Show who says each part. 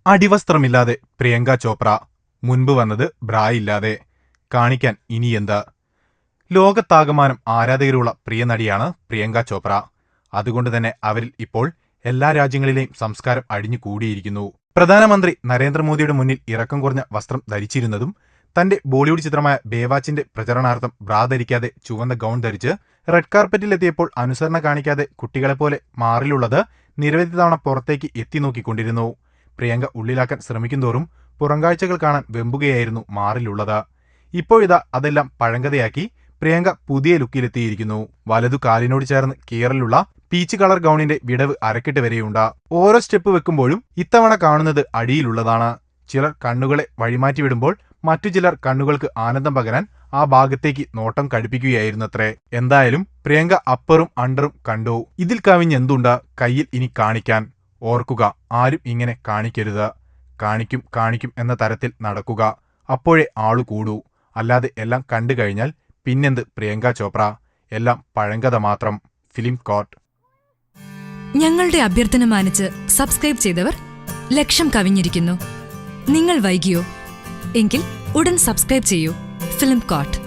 Speaker 1: അടിവസ്ത്രമില്ലാതെ പ്രിയങ്ക ചോപ്ര. മുൻപ് വന്നത് ബ്രാ ഇല്ലാതെ. കാണിക്കാൻ ഇനിയെന്താ? ലോകത്താകമാനം ആരാധകരുള്ള പ്രിയ നടിയാണ് പ്രിയങ്ക ചോപ്ര. അതുകൊണ്ട് തന്നെ അവരിൽ ഇപ്പോൾ എല്ലാ രാജ്യങ്ങളിലെയും സംസ്കാരം അടിഞ്ഞു കൂടിയിരിക്കുന്നു. പ്രധാനമന്ത്രി നരേന്ദ്രമോദിയുടെ മുന്നിൽ ഇറക്കം കുറഞ്ഞ വസ്ത്രം ധരിച്ചിരുന്നതും തന്റെ ബോളിവുഡ് ചിത്രമായ ബേവാച്ചിന്റെ പ്രചരണാർത്ഥം ബ്രാ ധരിക്കാതെ ചുവന്ന ഗൗൺ ധരിച്ച് റെഡ് കാർപ്പറ്റിലെത്തിയപ്പോൾ അനുസരണ കാണിക്കാതെ കുട്ടികളെപ്പോലെ മാറിലുള്ളത് നിരവധി തവണ പുറത്തേക്ക് എത്തി നോക്കിക്കൊണ്ടിരുന്നു. പ്രിയങ്ക ഉള്ളിലാക്കാൻ ശ്രമിക്കുന്തോറും പുറംകാഴ്ചകൾ കാണാൻ വെമ്പുകയായിരുന്നു മാറിലുള്ളത്. ഇപ്പോഴിതാ അതെല്ലാം പഴങ്കഥയാക്കി പ്രിയങ്ക പുതിയ ലുക്കിലെത്തിയിരിക്കുന്നു. വലതു കാലിനോട് ചേർന്ന് കീറലുള്ള പീച്ച് കളർ ഗൗണിന്റെ വിടവ് അരക്കെട്ട് വരെയുണ്ട്. ഓരോ സ്റ്റെപ്പ് വെക്കുമ്പോഴും ഇത്തവണ കാണുന്നത് അടിയിലുള്ളതാണ്. ചിലർ കണ്ണുകളെ വഴിമാറ്റി വിടുമ്പോൾ മറ്റു ചിലർ കണ്ണുകൾക്ക് ആനന്ദം പകരാൻ ആ ഭാഗത്തേക്ക് നോട്ടം കടുപ്പിക്കുകയായിരുന്നത്രേ. എന്തായാലും പ്രിയങ്ക അപ്പറും അണ്ടറും കണ്ടു. ഇതിൽ കവിഞ്ഞെന്തുണ്ട് കയ്യിൽ ഇനി കാണിക്കാൻ? ഓർക്കുക, ആരും ഇങ്ങനെ കാണിക്കരുത്. കാണിക്കും എന്ന തരത്തിൽ നടക്കുക. അപ്പോഴേ ആളു കൂടൂ. അല്ലാതെ എല്ലാം കണ്ടു കഴിഞ്ഞാൽ പിന്നെന്ത് പ്രിയങ്ക ചോപ്ര? എല്ലാം പഴങ്കഥ മാത്രം. Film court.
Speaker 2: ഞങ്ങളുടെ അഭ്യർത്ഥന മാനിച്ച് സബ്സ്ക്രൈബ് ചെയ്തവർ 1,00,000 കവിഞ്ഞിരിക്കുന്നു. നിങ്ങൾ വൈകിയോ? എങ്കിൽ ഉടൻ സബ്സ്ക്രൈബ് ചെയ്യൂ. Film court.